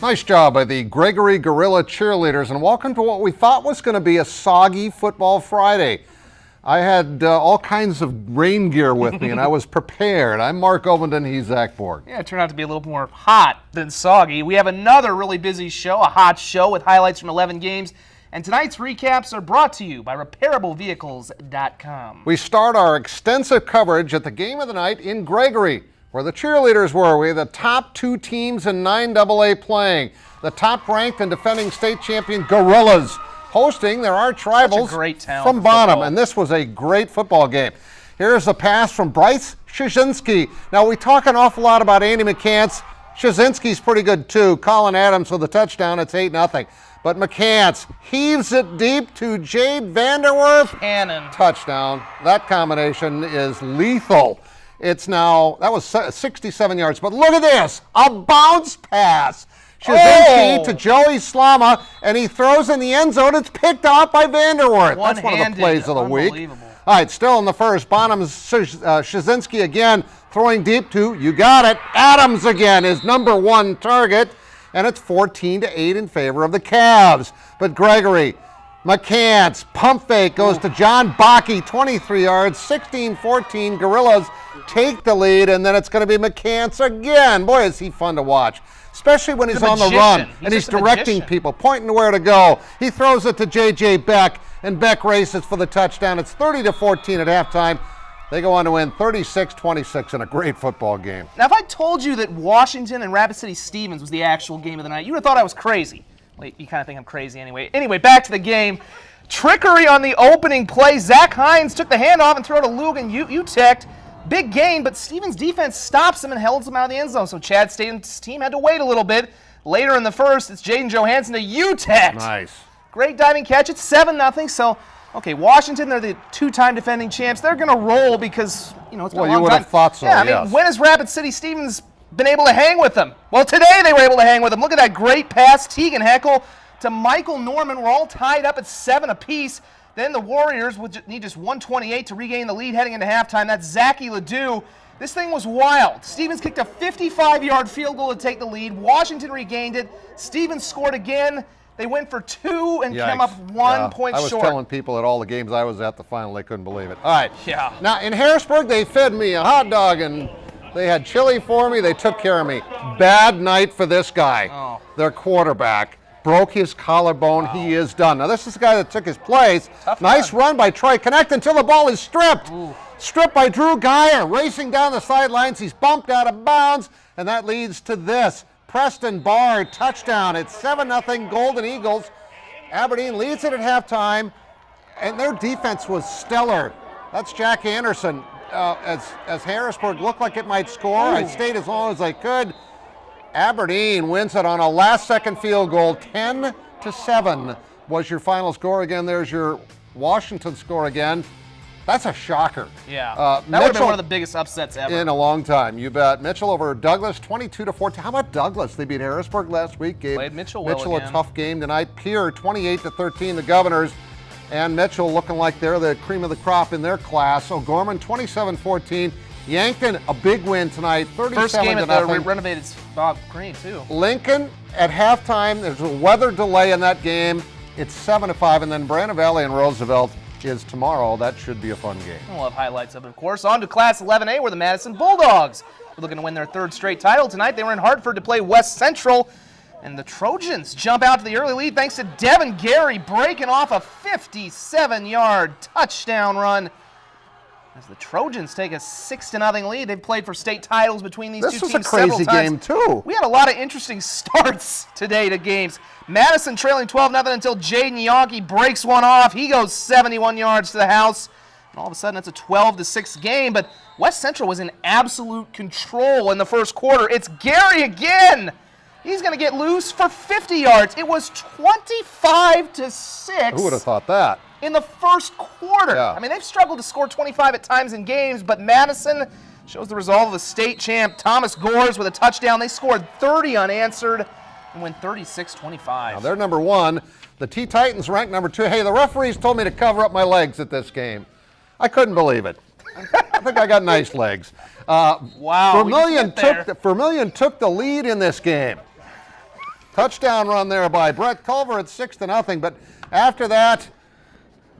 Nice job by the Gregory Gorilla cheerleaders, and welcome to what we thought was going to be a soggy football Friday. I had all kinds of rain gear with me, and I was prepared. I'm Mark Ovenden, he's Zach Borg. Yeah, it turned out to be a little more hot than soggy. We have another really busy show, a hot show with highlights from 11 games, and tonight's recaps are brought to you by RepairableVehicles.com. We start our extensive coverage at the game of the night in Gregory, where the cheerleaders were. We had the top two teams in 9AA playing. The top-ranked and defending state champion Gorillas hosting their arch rivals from Bonham. And this was a great football game. Here's a pass from Bryce Shazinski. Now, we talk an awful lot about Andy McCants. Shazinski's pretty good, too. Colin Adams with the touchdown. It's 8-0. But McCants heaves it deep to Jade Vanderwerf. Cannon. Touchdown. That combination is lethal. It's now, that was 67 yards, but look at this, a bounce pass. Shazinski to Joey Slama, and he throws in the end zone. It's picked off by Vanderwerf. That's one of the plays of the week. All right, still in the first, Bonham's Shazinski again, throwing deep to, you got it, Adams again, his number one target, and it's 14-8 in favor of the Cavs. But Gregory, McCants, pump fake goes to John Bakke, 23 yards, 16-14. Gorillas take the lead, and then it's going to be McCants again. Boy, is he fun to watch, especially when he's on the run and he's directing people, pointing to where to go. He throws it to J.J. Beck, and Beck races for the touchdown. It's 30-14 at halftime. They go on to win 36-26 in a great football game. Now, if I told you that Washington and Rapid City Stevens was the actual game of the night, you would have thought I was crazy. Wait, you kind of think I'm crazy anyway. Anyway, back to the game. Trickery on the opening play. Zach Hines took the handoff and threw to Lugan Utech. Big gain, but Stevens' defense stops him and holds him out of the end zone. So Chad Staten's team had to wait a little bit. Later in the first, it's Jaden Johansson to Utech. Nice. Great diving catch. It's 7-0. So, okay, Washington, they're the two-time defending champs. They're going to roll because, you know, it's been a long time. Well, you would have thought so, yeah, I mean, when has Rapid City Stevens been able to hang with them? Well, today they were able to hang with them. Look at that great pass. Tegan Heckel to Michael Norman. We're all tied up at 7 apiece. Then the Warriors would need just 128 to regain the lead heading into halftime. That's Zachy Ledoux. This thing was wild. Stevens kicked a 55-yard field goal to take the lead. Washington regained it. Stevens scored again. They went for 2 and came up 1 point short. I was telling people at all the games I was at the final, they couldn't believe it. All right. Yeah. Now, in Harrisburg, they fed me a hot dog, and they had chili for me. They took care of me. Bad night for this guy, their quarterback. Broke his collarbone. Wow. He is done. Now, this is the guy that took his place. Nice run by Troy Connect until the ball is stripped. Ooh. Stripped by Drew Geyer, racing down the sidelines. He's bumped out of bounds, and that leads to this. Preston Barr, touchdown. It's 7-0 Golden Eagles. Aberdeen leads it at halftime, and their defense was stellar. That's Jack Anderson. As Harrisburg looked like it might score, I stayed as long as I could. Aberdeen wins it on a last-second field goal. 10-7 was your final score. Again, there's your Washington score again. That's a shocker. Yeah, that would have been one of the biggest upsets ever. In a long time, you bet. Mitchell over Douglas, 22-14. How about Douglas? They beat Harrisburg last week. Played Mitchell well Mitchell again. A tough game tonight. Pierre, 28-13, the Governors. And Mitchell looking like they're the cream of the crop in their class. O'Gorman, 27-14. Yankton, a big win tonight, 37-0. First game at the renovated Bob Green, too. Lincoln at halftime, there's a weather delay in that game. It's 7-5, and then Brandon Valley and Roosevelt is tomorrow. That should be a fun game. We'll have highlights of it, of course. On to Class 11A, where the Madison Bulldogs are looking to win their third straight title tonight. They were in Hartford to play West Central, and the Trojans jump out to the early lead thanks to Devin Gary breaking off a 57-yard touchdown run. As the Trojans take a 6-0 lead. They've played for state titles between these two teams several times. This was a crazy game, too. We had a lot of interesting starts today to games. Madison trailing 12-0 until Jaden Yonke breaks one off. He goes 71 yards to the house. And all of a sudden, it's a 12-6 game. But West Central was in absolute control in the first quarter. It's Gary again. He's going to get loose for 50 yards. It was 25-6. Who would have thought that? In the first quarter. Yeah. I mean, they've struggled to score 25 at times in games, but Madison shows the resolve of the state champ. Thomas Gores with a touchdown. They scored 30 unanswered and win 36-25. Now they're number one. The T-Titans ranked number 2. Hey, the referees told me to cover up my legs at this game. I couldn't believe it. I think I got nice legs. Wow. Vermillion took the lead in this game. Touchdown run there by Brett Culver at 6-0. But after that,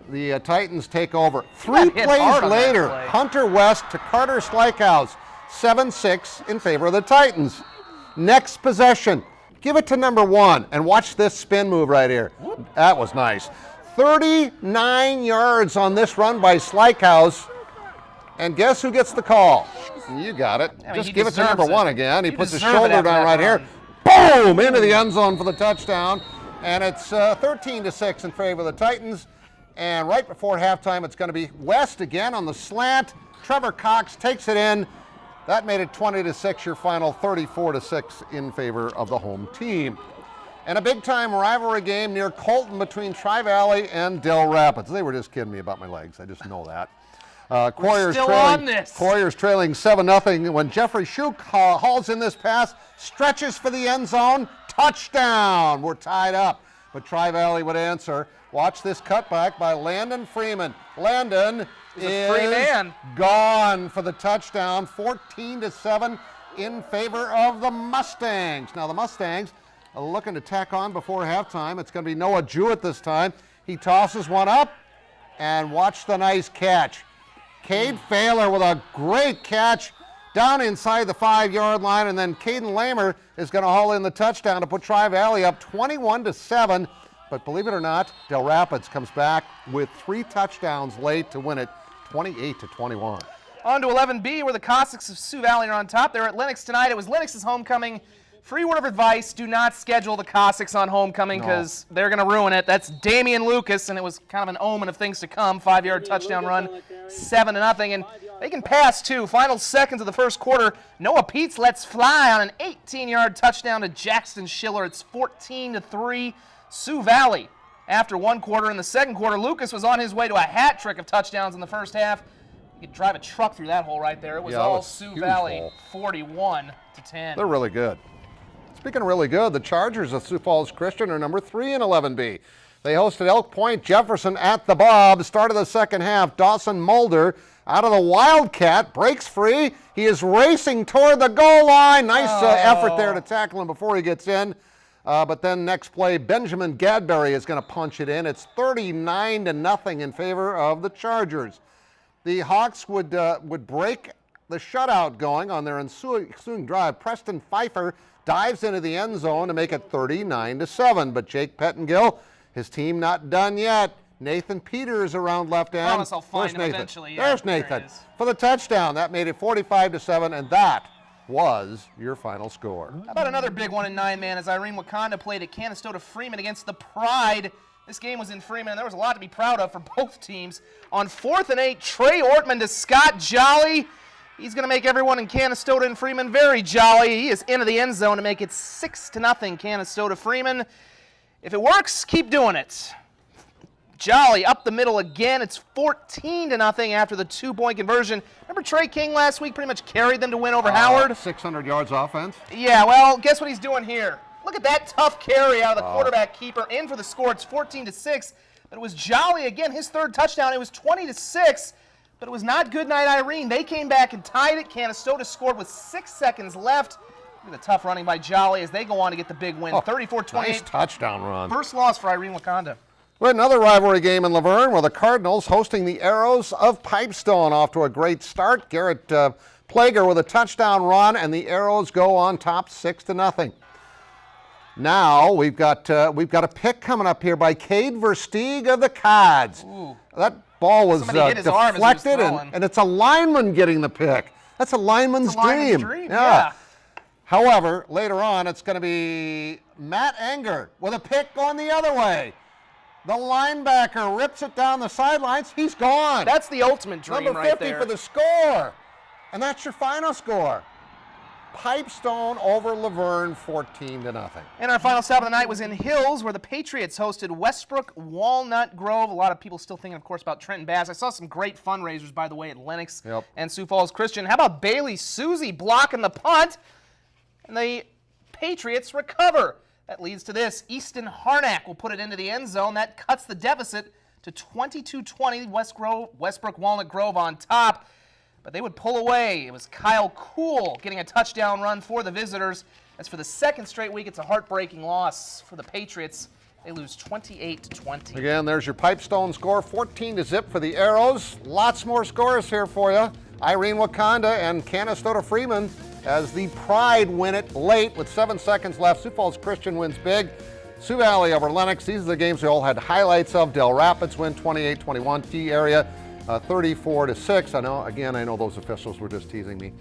the Titans take over. 3 plays later, Hunter West to Carter Slykows, 7-6 in favor of the Titans. Next possession, give it to number 1, and watch this spin move right here. That was nice. 39 yards on this run by Slykows, and guess who gets the call? You got it. Just give it to number 1 again. He puts his shoulder down right here. Boom! Into the end zone for the touchdown, and it's 13-6 in favor of the Titans. And right before halftime, it's going to be West again on the slant. Trevor Cox takes it in. That made it 20-6, your final 34-6 in favor of the home team. And a big-time rivalry game near Colton between Tri-Valley and Dell Rapids. They were just kidding me about my legs. I just know that. Quarriers trailing 7-0 when Jeffrey Sioux hauls in this pass, stretches for the end zone, touchdown. We're tied up, but Tri-Valley would answer. Watch this cutback by Landon Freeman. Landon is gone for the touchdown, 14-7 in favor of the Mustangs. Now the Mustangs are looking to tack on before halftime. It's going to be Noah Jewett this time. He tosses one up, and watch the nice catch. Cade Failer with a great catch down inside the 5-yard line, and then Caden Lamer is going to haul in the touchdown to put Tri-Valley up 21-7. But believe it or not, Dell Rapids comes back with 3 touchdowns late to win it 28-21. On to 11B, where the Cossacks of Sioux Valley are on top. They're at Lennox tonight. It was Lennox's homecoming. Free word of advice, do not schedule the Cossacks on homecoming because they're going to ruin it. That's Damian Lucas, and it was kind of an omen of things to come. 5-yard touchdown run, 7-0, and they can pass too. Final seconds of the first quarter, Noah Peets lets fly on an 18-yard touchdown to Jackson Schiller. It's 14-3. Sioux Valley. After 1 quarter, in the second quarter, Lucas was on his way to a hat trick of touchdowns in the first half. You could drive a truck through that hole right there. It was all Sioux Valley, 41-10. They're really good. Speaking of really good, the Chargers of Sioux Falls Christian are number 3 in 11B. They hosted Elk Point-Jefferson at the Bob. Start of the second half, Dawson Mulder out of the Wildcat, breaks free. He is racing toward the goal line. Nice effort there to tackle him before he gets in. But then next play, Benjamin Gadberry is going to punch it in. It's 39-0 in favor of the Chargers. The Hawks would break the shutout going on their ensuing drive. Preston Pfeiffer dives into the end zone to make it 39-7. But Jake Pettengill, his team not done yet. Nathan Peters around left end. I promise I'll find him eventually. There's Nathan for the touchdown. That made it 45-7, and that was your final score. How about another big one in 9-man as Irene Wakonda played at Canastota Freeman against the Pride. This game was in Freeman, and there was a lot to be proud of for both teams. On 4th and 8, Trey Ortman to Scott Jolly. He's going to make everyone in Canastota and Freeman very jolly. He is into the end zone to make it 6-0 Canastota Freeman. If it works, keep doing it. Jolly up the middle again. It's 14-0 after the 2-point conversion. Remember Trey King last week pretty much carried them to win over Howard? 600 yards offense. Yeah, well, guess what he's doing here? Look at that tough carry out of the quarterback keeper in for the score. It's 14-6. But it was Jolly again, his 3rd touchdown. It was 20-6. But it was not good night Irene. They came back and tied it. Canastota scored with 6 seconds left. Look at the tough running by Jolly as they go on to get the big win. 34-28. Nice touchdown run. First loss for Irene Wakonda. We had another rivalry game in Luverne where the Cardinals hosting the Arrows of Pipestone. Off to a great start. Garrett Plager with a touchdown run, and the Arrows go on top 6-0. Now we've got a pick coming up here by Cade Versteeg of the Cods. That ball was deflected, and it's a lineman getting the pick. That's a lineman's dream. Yeah. However, later on, it's going to be Matt Enger with a pick going the other way. The linebacker rips it down the sidelines. He's gone. That's the ultimate dream Number 50 for the score. And that's your final score. Pipestone over Luverne, 14-0. And our final stop of the night was in Hills, where the Patriots hosted Westbrook Walnut Grove. A lot of people still thinking, of course, about Trenton Bass. I saw some great fundraisers, by the way, at Lennox and Sioux Falls Christian. How about Bailey Susie blocking the punt? And the Patriots recover. That leads to this. Easton Harnack will put it into the end zone. That cuts the deficit to 22-20. Westbrook Walnut Grove on top. But they would pull away. It was Kyle Kuhl getting a touchdown run for the visitors. as for the second straight week, it's a heartbreaking loss for the Patriots. They lose 28-20. Again, there's your Pipestone score, 14-0 for the Arrows. Lots more scores here for you. Irene, Wakonda, and Canastota Freeman as the Pride win it late with 7 seconds left. Sioux Falls Christian wins big. Sioux Valley over Lennox. These are the games we all had highlights of. Dell Rapids win 28-21. Tea area 34-6. I know those officials were just teasing me.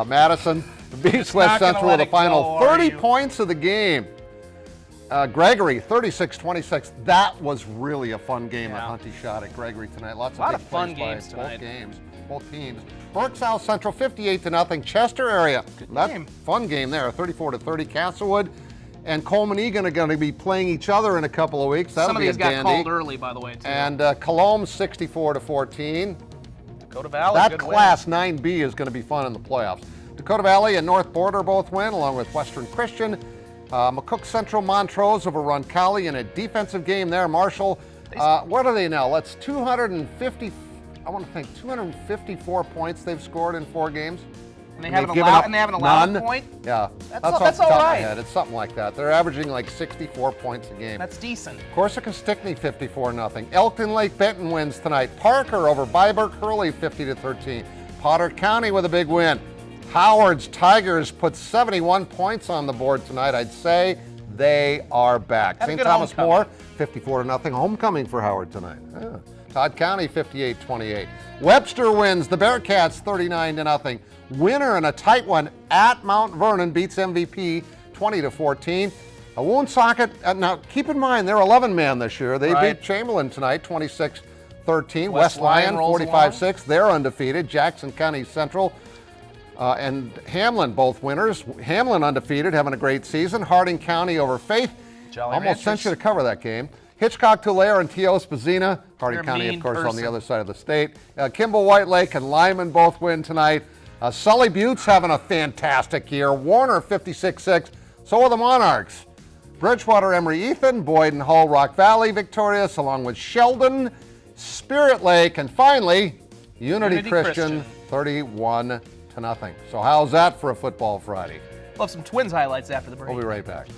Madison beats West Central with the final 30 points of the game. Gregory, 36-26. That was really a fun game that Hunty shot at Gregory tonight. Lots of big fun plays games by tonight. both games, both teams. Burke South Central, 58-0. Chester area, game. Fun game there, 34-30. Castlewood and Coleman Egan are going to be playing each other in a couple of weeks. That'll Some of these got called early, by the way, too. And Cologne, 64-14. Dakota Valley, That good Class 9B is going to be fun in the playoffs. Dakota Valley and North Border both win, along with Western Christian. McCook Central Montrose over Roncalli in a defensive game there. Marshall, what are they now? That's 254 points they've scored in 4 games. And they haven't allowed a point? Yeah, that's off all the top of my right. head. It's something like that. They're averaging like 64 points a game. That's decent. Corsica Stickney 54-0. Elkton Lake Benton wins tonight. Parker over Byberg Hurley 50-13. Potter County with a big win. Howard's Tigers put 71 points on the board tonight. I'd say they are back. St. Thomas More 54-0 homecoming for Howard tonight. Yeah. Todd County 58-28. Webster wins the Bearcats 39-0. Winner in a tight one at Mount Vernon beats MVP 20-14. Woonsocket, now keep in mind they're 11-man this year. They beat Chamberlain tonight 26-13. West Lyon 45-6. They're undefeated. Jackson County Central and Hamlin both winners. Hamlin undefeated, having a great season. Harding County over Faith. Almost sent you to cover that game. Hitchcock Tulare and T.O. Spazina. Harding County, of course, on the other side of the state. Kimball White Lake and Lyman both win tonight. Sully Butte's having a fantastic year. Warner 56-6. So are the Monarchs. Bridgewater, Emery Ethan, Boyd and Hull, Rock Valley victorious, along with Sheldon, Spirit Lake, and finally, Unity Christian 31-0. So how's that for a football Friday? We'll have some Twins highlights after the break. We'll be right back.